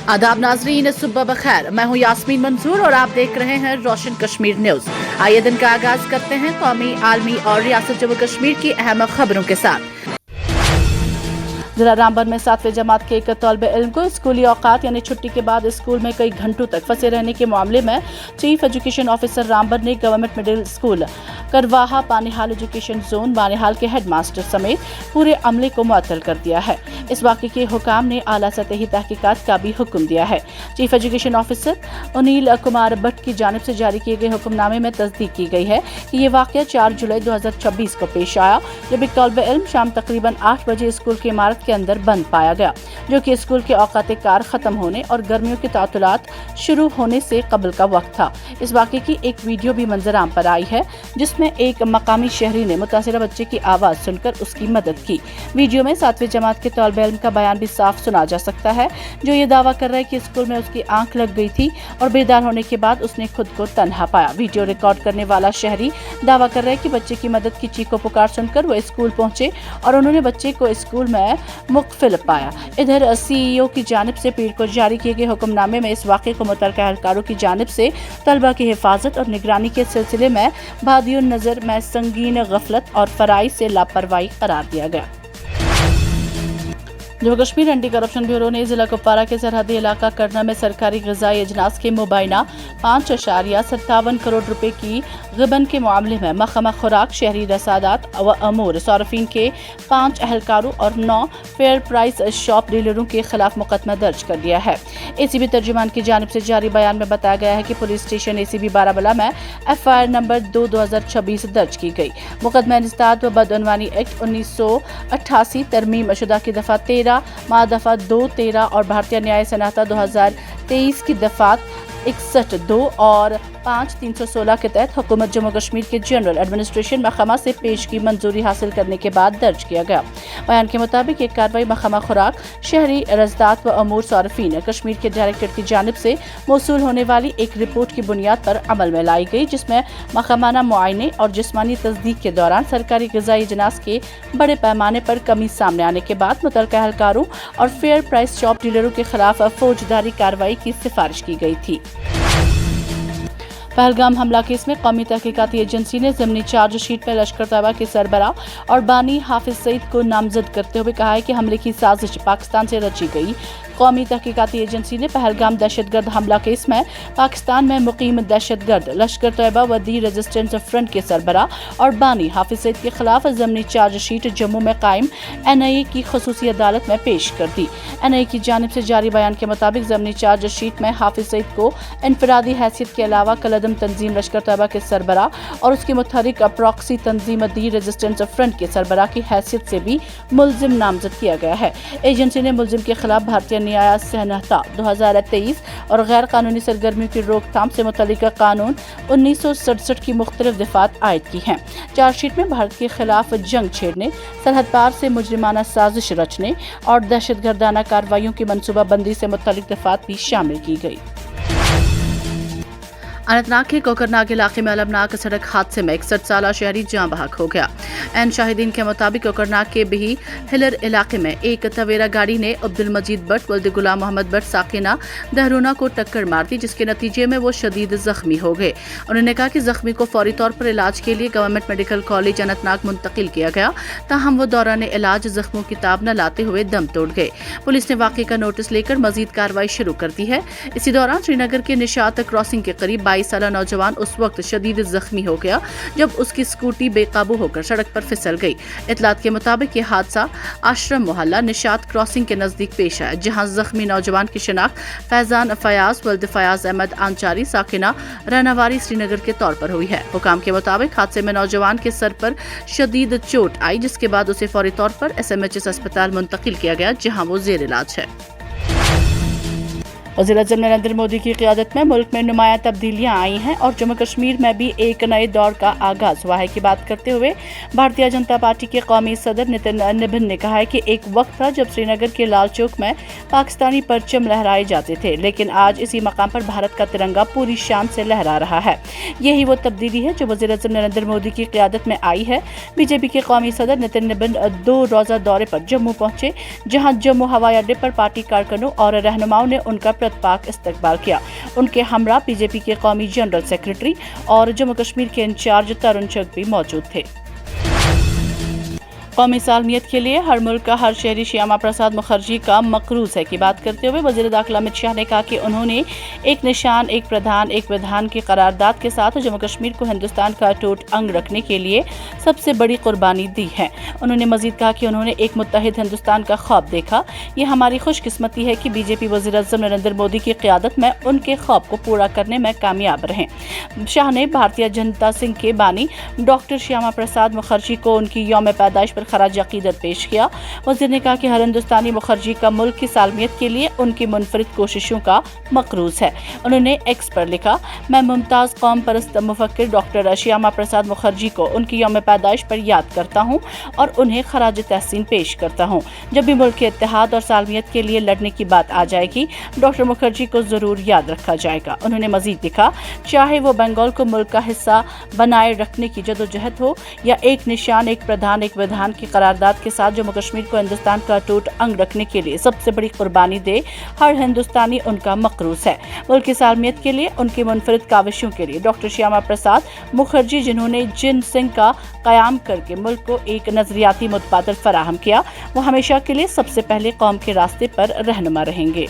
आदाब नाजरीन, सुबह बखैर। मैं हूं यास्मीन मंसूर और आप देख रहे हैं रोशन कश्मीर न्यूज। आइए दिन का आगाज करते हैं कौमी, आलमी और रियासत जम्मू कश्मीर की अहम खबरों के साथ। जिला रामबन में 7वीं जमात के एक तौलबे इल्म को स्कूली औकात यानी छुट्टी के बाद स्कूल में कई घंटों तक फंसे रहने के मामले में चीफ एजुकेशन ऑफिसर रामबन ने government middle school Karwaha, Banihal education zone Banihal के हेडमास्टर समेत पूरे अमले को मुअत्तल कर दिया है। इस वाक़े के हुकाम ने आला सतही तहकीकात का भी हुक्म दिया है। Chief education officer Anil Kumar Bhatt की जानिब से जारी किए गए हुक्मनामे में तस्दीक की गई है कि ये वाक़या 4 जुलाई 2026 को पेश आया, जब एक तौलबे इल्म शाम तकरीबन 8 बजे स्कूल की इमारत के अंदर बंद पाया गया, जो कि स्कूल के औकात कार खत्म होने और गर्मियों के तातुलात शुरू होने से कबल का वक्त था। इस वाक़े की एक वीडियो भी मंजराम पर आई है, जिसमें एक मकामी शहरी ने मुतासिरा बच्चे की आवाज़ सुनकर उसकी मदद की। वीडियो में 7वीं जमात के तौलबे इल्म का बयान भी साफ सुना जा सकता है, जो ये दावा कर रहा है कि स्कूल में उसकी आंख लग गई थी और बेदार होने के बाद उसने खुद को तन्हा पाया। वीडियो रिकॉर्ड करने वाला शहरी दावा कर रहा है कि बच्चे की मदद की चीखो पुकार सुनकर वो स्कूल पहुंचे और उन्होंने बच्चे को स्कूल में मुख्फिल पाया। इधर सीईओ की जानिब से पीर को जारी किए गए हुक्मनामे में इस वाक़े को मुतलका एहलकारों की जानिब से तलबा की हिफाजत और निगरानी के सिलसिले में बादियुन नज़र में संगीन गफलत और फराइज से लापरवाही करार दिया गया। Jammu Kashmir anti corruption bureau ने जिला कुपवारा के सरहदी इलाका करना में सरकारी ग़िज़ाई अजनास के मुबैना 5.57 करोड़ रुपए की गिबन के मामले में महकमा खुराक, शहरी रसादात व अमूर सार्फिन के 5 एहलकारों और 9 फेयर प्राइस शॉप डीलरों के खिलाफ मुकदमा दर्ज कर दिया है। एसीबी तर्जुमान की जानिब से जारी बयान में बताया गया है कि पुलिस स्टेशन एसीबी बाराबला में FIR नंबर 2/2026 दर्ज की गई। मुकदमा इंसदाद व बदअनवानी एक्ट 1988 तरमीम शुदा की दफ़ा 13, दफ़ा 213 और भारतीय न्याय सनाता 2023 की दफ़ात 61(2) और 5(316) के तहत हुकूमत जम्मू कश्मीर के जनरल एडमिनिस्ट्रेशन महकमा से पेश की मंजूरी हासिल करने के बाद दर्ज किया गया। बयान के मुताबिक ये कार्रवाई महकमा खुराक, शहरी रज़दात व अमूर सारफीन कश्मीर के डायरेक्टर की जानिब से मौसूल होने वाली एक रिपोर्ट की बुनियाद पर अमल में लाई गई, जिसमें महकमाना मुआयने और जिस्मानी तस्दीक के दौरान सरकारी ग़िज़ाई अजनास के बड़े पैमाने पर कमी सामने आने के बाद मुतलका एहलकारों और फेयर प्राइस शॉप डीलरों के खिलाफ फौजदारी कार्रवाई की सिफारिश की गई थी। पहलगाम हमला केस में कौमी तहकीकाती एजेंसी ने ज़मनी चार्जशीट में लश्कर तैयबा के सरबराह और बानी हाफिज सईद को नामजद करते हुए कहा है कि हमले की साजिश पाकिस्तान से रची गई। कौमी तहकीकाती एजेंसी ने पहलगाम दहशतगर्द हमला केस में पाकिस्तान में मुकीम दहशतगर्द लश्कर तैयबा व दी रेजिस्टेंस फ्रंट के सरबराह और बानी हाफिज सईद के खिलाफ ज़मनी चार्जशीट जम्मू में कायम NIA की खुसूसी अदालत में पेश कर दी। NIA की जानिब से जारी बयान के मुताबिक ज़मनी चार्जशीट में हाफिज सईद को इनफरादी हैसियत के अलावा कलदम तंजीम लश्कर तैयबा के सरबराह और उसकी मुतहरिक प्रॉक्सी तंजीम दी रेजिस्टेंस फ्रंट के सरबराह की हैसियत से भी मुलजिम नामजद किया गया है। एजेंसी ने मुलजिम के खिलाफ भारतीय न्याय संहिता 2023 और गैर कानूनी सरगर्मियों की रोकथाम से मुतल्लिका कानून 1967 की मुख्तलिफ दफात आयद की हैं। चार्जशीट में भारत के खिलाफ जंग छेड़ने, सरहद पार से मुजरिमाना साजिश रचने और दहशतगर्दाना कार्रवाइयों की मनसूबाबंदी से मुतल्लिक दफात भी शामिल की गई। अनंतनाग के कोकरनाग इलाके में अलमनाक सड़क हादसे में 61 साला शहरी जाँ बहक हो गया। एन शाहिदीन के मुताबिक कोकरनाग के बिही हिलर इलाके में एक तवेरा गाड़ी ने अब्दुल मजीद भट्ट वल्द गुलाम मोहम्मद भट्ट साकिना दहरोना को टक्कर मार दी, जिसके नतीजे में वो शदीद जख्मी हो गए। उन्होंने कहा कि जख्मी को फौरी तौर पर इलाज के लिए गवर्नमेंट मेडिकल कॉलेज अनंतनाग मुंतकिल किया गया, ताहम वो दौरान इलाज जख्मों की ताब न लाते हुए दम तोड़ गए। पुलिस ने वाक़े का नोटिस लेकर मजीद कार्रवाई शुरू कर दी है। इसी दौरान श्रीनगर के निशात क्रॉसिंग के करीब 22 साला नौजवान उस वक्त शदीद जख्मी हो गया जब उसकी स्कूटी बेकाबू होकर सड़क पर फिसल गई। इतलात के मुताबिक ये हादसा आश्रम मोहल्ला निशात क्रॉसिंग के नजदीक पेश आया, जहां जख्मी नौजवान की शिनाख्त फैजान फयाज वल्द फयाज अहमद आंचारी साकिना रहनावारी श्रीनगर के तौर पर हुई है। हुकाम के मुताबिक हादसे में नौजवान के सर पर शदीद चोट आई, जिसके बाद उसे फौरी तौर पर SMHS अस्पताल मुंतकिल किया गया, जहां वो जेर इलाज है। वज़ीर-ए-आज़म नरेंद्र मोदी की क़यादत में मुल्क में नुमायां तब्दीलियां आई हैं और जम्मू कश्मीर में भी एक नए दौर का आगाज हुआ है की बात करते हुए भारतीय जनता पार्टी के कौमी सदर नितिन निबिन ने कहा है कि एक वक्त था जब श्रीनगर के लाल चौक में पाकिस्तानी परचम लहराए जाते थे, लेकिन आज इसी मकाम पर भारत का तिरंगा पूरी शान से लहरा रहा है। यही वो तब्दीली है जो वज़ीर-ए-आज़म नरेंद्र मोदी की क़यादत में आई है। बीजेपी के कौमी सदर नितिन निबिन 2 रोज़ा दौरे पर जम्मू पहुंचे, जहां जम्मू हवाई अड्डे पर पार्टी कारकुनों और रहनुमाओं ने उनका प्रतिपाक इस्तकबाल किया। उनके हमरा बीजेपी के कौमी जनरल सेक्रेटरी और जम्मू कश्मीर के इंचार्ज तरुण चुग भी मौजूद थे। कौमी सालमियत के लिए हर मुल्क का हर शहरी श्यामा प्रसाद मुखर्जी का मकरूज है की बात करते हुए वज़ीर दाखिला अमित शाह ने कहा कि उन्होंने एक निशान, एक प्रधान, एक विधान की करारदाद के साथ जम्मू कश्मीर को हिंदुस्तान का अटूट अंग रखने के लिए सबसे बड़ी कुर्बानी दी है। उन्होंने मजीद कहा कि उन्होंने एक मुत्तहिद हिंदुस्तान का ख्वाब देखा। ये हमारी खुशकिस्मती है कि बीजेपी वज़ीर-ए-आज़म नरेंद्र मोदी की क़यादत में उनके ख्वाब को पूरा करने में कामयाब रहे। शाह ने भारतीय जनता संघ के बानी डॉक्टर श्यामा प्रसाद मुखर्जी को उनकी यौम पैदाइश पर खराज अकीदत पेश किया। वज़ीर ने कहा कि हर हिंदुस्तानी मुखर्जी का मुल्क की सालमियत के लिए उनकी मुनफरिद कोशिशों का मकरूज है। उन्होंने एक्स पर लिखा, मैं मुमताज़ कौम परस्त मुफक्किर डॉक्टर श्यामा प्रसाद मुखर्जी को उनकी यौम पैदाइश पर याद करता हूँ और उन्हें खराज तहसीन पेश करता हूँ। जब भी मुल्क के इत्तेहाद और सालमियत के लिए लड़ने की बात आ जाएगी, डॉक्टर मुखर्जी को ज़रूर याद रखा जाएगा। उन्होंने मजीद लिखा, चाहे वो बंगाल को मुल्क का हिस्सा बनाए रखने की जदोजहद हो या एक निशान, एक प्रधान, एक विधान की करारदाद के साथ जम्मू कश्मीर को हिंदुस्तान का अटूट अंग रखने के लिए सबसे बड़ी कुर्बानी दे, हर हिंदुस्तानी उनका मकरूज है। मुल्क की सालमियत के लिए, उनकी मुनफरिद काविशों के लिए डॉक्टर श्यामा प्रसाद मुखर्जी, जिन्होंने जिन सिंह का क़याम करके मुल्क को एक नजरियाती मुतबादल फराहम किया, वो हमेशा के लिए सबसे पहले कौम के रास्ते पर रहनुमा रहेंगे।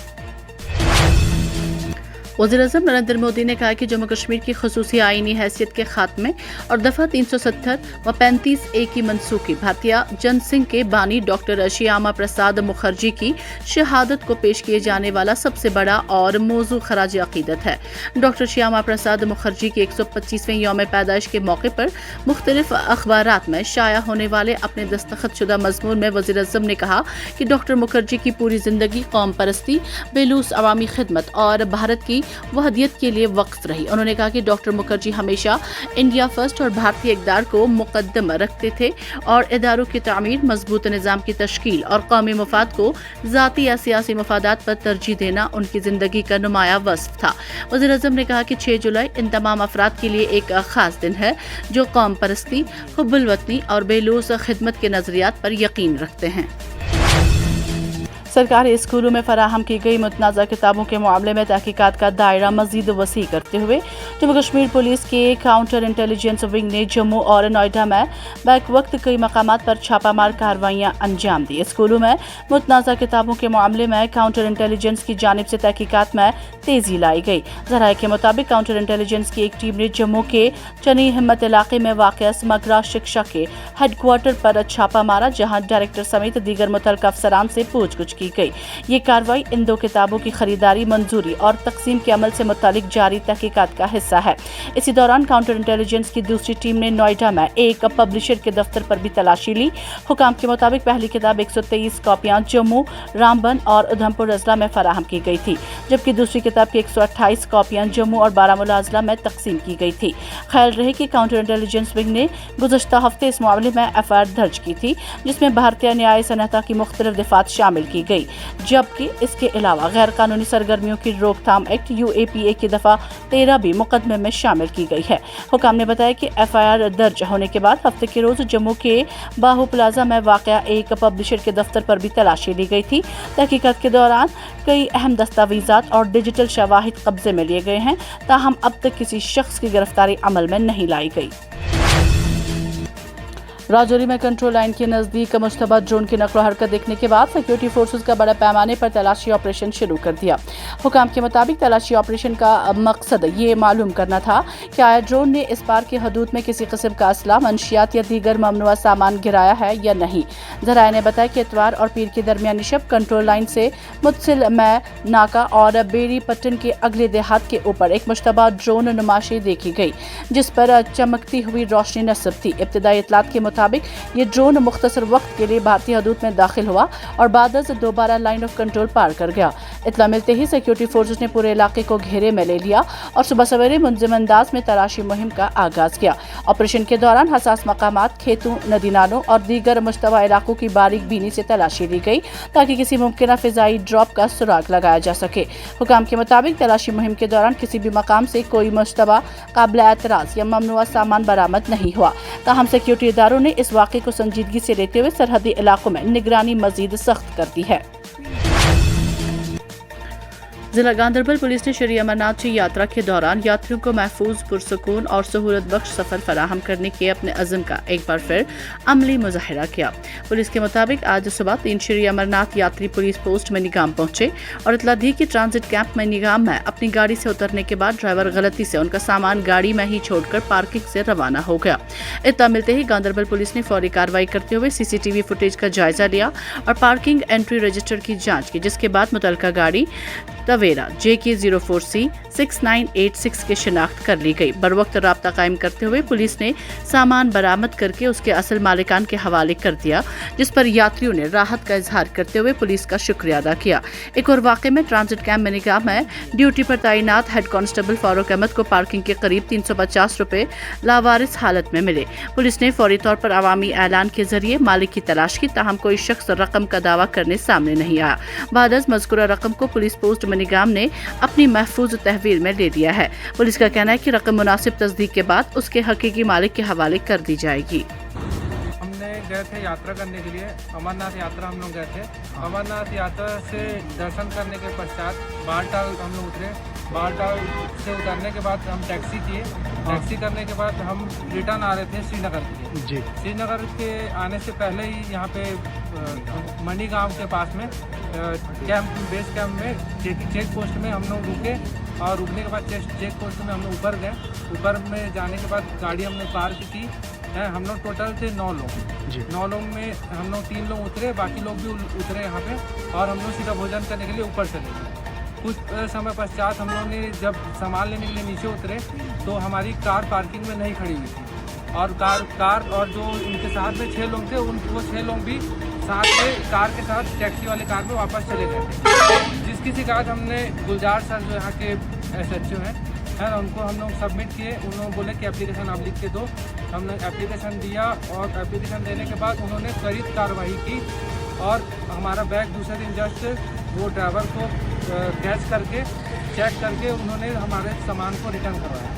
वज़ीर-ए-आज़म नरेंद्र मोदी ने कहा कि जम्मू कश्मीर की खुसूसी आईनी हैसियत के खात्मे और दफ़ा 370 व 35A की मनसूखी भारतीय जन संघ के बानी डॉक्टर श्यामा प्रसाद मुखर्जी की शहादत को पेश किए जाने वाला सबसे बड़ा और मौजू खराज अकीदत है। डॉक्टर श्यामा प्रसाद मुखर्जी की 125वें यौम पैदाइश के मौके पर मुख्तलिफ अखबारात में शाया होने वाले अपने दस्तखत शुदा मज़मून में वज़ीर-ए-आज़म ने कहा कि डॉक्टर मुखर्जी की पूरी जिंदगी कौम परस्ती, बेलूस अवामी खिदमत और भारत की वहदियत के लिए वक्फ रही। उन्होंने कहा कि डॉक्टर मुखर्जी हमेशा इंडिया फर्स्ट और भारतीय इक़दार को मुकद्दम रखते थे और इदारों की तामीर, मजबूत निज़ाम की तश्कील और कौमी मफाद को ज़ाती या सियासी मफादात पर तरजीह देना उनकी ज़िंदगी का नुमाया वस्फ था। वज़ीर-ए-आज़म ने कहा कि 6 जुलाई इन तमाम अफराद के लिए एक ख़ास दिन है जो कौम परस्ती, हुब्बुल वतनी और बेलूस खिदमत के नज़रियात पर यकीन रखते हैं। सरकारी स्कूलों में फराहम की गई मुतनाज़ा किताबों के मामले में तहकीकात का दायरा मज़ीद वसी करते हुए जम्मू कश्मीर पुलिस के काउंटर इंटेलिजेंस विंग ने जम्मू और नोएडा में बैक वक्त कई मकामात पर छापामार कार्रवाइयाँ अंजाम दी। स्कूलों में मुतनाज़ा किताबों के मामले में काउंटर इंटेलिजेंस की जानिब से तहकीकात में तेज़ी लाई गई। ज़राए के मुताबिक काउंटर इंटेलिजेंस की एक टीम ने जम्मू के चनी हिम्मत इलाके में वाक़या समग्रा शिक्षा के हेडक्वार्टर पर छापा मारा, जहाँ डायरेक्टर समेत दीगर मुतल्लिक़ अफसरान से पूछगछ की गई। ये कार्रवाई इन 2 किताबों की खरीदारी, मंजूरी और तकसीम के अमल से मुतालिक जारी तहकीकात का हिस्सा है। इसी दौरान काउंटर इंटेलिजेंस की दूसरी टीम ने नोएडा में एक पब्लिशर के दफ्तर पर भी तलाशी ली। हुकाम के मुताबिक पहली किताब 123 कॉपियां जम्मू, रामबन और उधमपुर अजला में फराहम की गई थी, जबकि दूसरी किताब की 128 कॉपियां जम्मू और बारामूला अजला में तकसीम की गई थी। ख्याल रहे कि काउंटर इंटेलिजेंस विंग ने गुज़श्ता हफ्ते इस मामले में FIR दर्ज की थी, जिसमें भारतीय न्याय सनहता की मुख्तलिफ दफात शामिल की गई, जबकि इसके अलावा गैर कानूनी सरगर्मियों की रोकथाम एक्ट UAPA की दफ़ा 13 भी मुकदमे में शामिल की गई है। हुकाम ने बताया कि FIR दर्ज होने के बाद हफ्ते के रोज़ जम्मू के बाहू प्लाजा में वाक़या एक पब्लिशर के दफ्तर पर भी तलाशी ली गई थी। तहकीकात के दौरान कई अहम दस्तावेज़ात और डिजिटल शवाहिद कब्जे में लिए गए हैं, ताहम अब तक किसी शख्स की गिरफ्तारी अमल में नहीं लाई गई। राजौरी में कंट्रोल लाइन के नज़दीक मुश्तबा ड्रोन की नकलो हरकत देखने के बाद सिक्योरिटी फोर्सेस का बड़े पैमाने पर तलाशी ऑपरेशन शुरू कर दिया। हुकाम के मुताबिक तलाशी ऑपरेशन का मकसद ये मालूम करना था कि आया ड्रोन ने इस पार की हदूद में किसी किस्म का असला, मंशियात या दीगर ममनुआ सामान गिराया है या नहीं। ज़राए ने बताया कि इतवार और पीर के दरमियानी शब कंट्रोल लाइन से मुत्सिल में नाका और बेरी पट्टन के अगले देहात के ऊपर एक मुश्तबा ड्रोन नुमाशी देखी गई, जिस पर चमकती हुई रोशनी नस्ब थी। इब्तिदाई इतलात के मुताबिक ये ड्रोन मुख्तसर वक्त के लिए भारतीय हदूद में दाखिल हुआ और बाद दोबारा लाइन ऑफ कंट्रोल पार कर गया। इत्तला मिलते ही सिक्योरिटी फोर्सेस ने पूरे इलाके को घेरे में ले लिया और सुबह सवेरे मुंजिम अंदाज में तलाशी मुहिम का आगाज किया। ऑपरेशन के दौरान हसास मकामात, खेतों, नदी नालों और दीगर मुश्तबा इलाकों की बारीक बीनी से तलाशी ली गई ताकि किसी मुमकिन फिजाई ड्रॉप का सुराग लगाया जा सके। हुकाम के मुताबिक तलाशी मुहिम के दौरान किसी भी मकाम से कोई मुश्तबा काबिल एतराज या ममनुआ सामान बरामद नहीं हुआ। ताहम सिक्योरिटी इदारों ने इस वाक़े को संजीदगी से लेते हुए सरहदी इलाकों में निगरानी मजीद सख्त कर दी है। जिला गांधरबल पुलिस ने श्री अमरनाथ जी यात्रा के दौरान यात्रियों को महफूज, पुरसकून और सहूलत बख्श सफर फराहम करने के अपने अज़्म का एक बार फिर अमली मुजाहिरा किया। पुलिस के मुताबिक आज सुबह 3 श्री अमरनाथ यात्री पुलिस पोस्ट मनीगाम पहुंचे और इतला दी कि ट्रांजिट कैंप मनीगाम में अपनी गाड़ी से उतरने के बाद ड्राइवर गलती से उनका सामान गाड़ी में ही छोड़कर पार्किंग से रवाना हो गया। इत्तला मिलते ही गांधरबल पुलिस ने फौरी कार्रवाई करते हुए CCTV फुटेज का जायजा लिया और पार्किंग एंट्री रजिस्टर की जाँच की, जिसके बाद मुतलका गाड़ी तवेरा JK04C 6986 की शिनाख्त कर ली गई। बर वक्त राब्ता कायम करते हुए पुलिस ने सामान बरामद करके उसके असल मालिकान के हवाले कर दिया, जिस पर यात्रियों ने राहत का इजहार करते हुए पुलिस का शुक्रिया अदा किया। एक और वाक़े में ट्रांजिट कैंप मनीगाम में ड्यूटी पर तैनात हेड कांस्टेबल फारूक अहमद को पार्किंग के करीब 350 रुपए लावारिस हालत में मिले। पुलिस ने फौरी तौर पर अवामी ऐलान के जरिए मालिक की तलाश की, ताहम कोई शख्स रकम का दावा करने सामने नहीं आया। बादस मज़कूरा रकम को पुलिस पोस्ट मनीगाम ने अपनी महफूज तहवील में ले लिया है। पुलिस का कहना है कि रकम मुनासिब तस्दीक के बाद उसके हकीकी मालिक के हवाले कर दी जाएगी। हमने गए थे यात्रा करने के लिए, अमरनाथ यात्रा हम लोग गए थे। अमरनाथ यात्रा से दर्शन करने के पश्चात बालटाल हम लोग उतरे। बालटाल से उतरने के बाद हम टैक्सी किए। टैक्सी करने के बाद हम रिटर्न आ रहे थे श्रीनगर के लिए। जी, श्रीनगर के आने से पहले ही यहाँ पे मनी गांव के पास में बेस कैंप में चेक पोस्ट में हम लोग रुके और रुकने के बाद चेक पोस्ट में हम लोग ऊपर गए। ऊपर में जाने के बाद गाड़ी हमने पार्क की है। हम लोग टोटल थे 9 लोग। 9 लोग में हम लोग 3 लोग उतरे, बाकी लोग भी उतरे यहाँ पे और हम लोग सीधा भोजन करने के लिए ऊपर चले गए। कुछ समय पश्चात हम लोग ने जब सामान लेने के लिए नीचे उतरे तो हमारी कार पार्किंग में नहीं खड़ी हुई थी और कार और जो इनके साथ में 6 लोग थे वो 6 लोग भी साथ में कार के साथ टैक्सी वाले कार में वापस चले गए थे। जिसकी शिकायत हमने गुलजार सर जो यहाँ के SHO हैं ना, उनको हम लोग सबमिट किए। उन्होंने बोले कि एप्लीकेशन आप लिख के दो। हमने एप्लीकेशन दिया और एप्लीकेशन देने के बाद उन्होंने त्वरित कार्रवाई की और हमारा बैग दूसरे दिन जस्ट वो ड्राइवर को कैच करके चेक करके उन्होंने हमारे सामान को रिटर्न करवाया।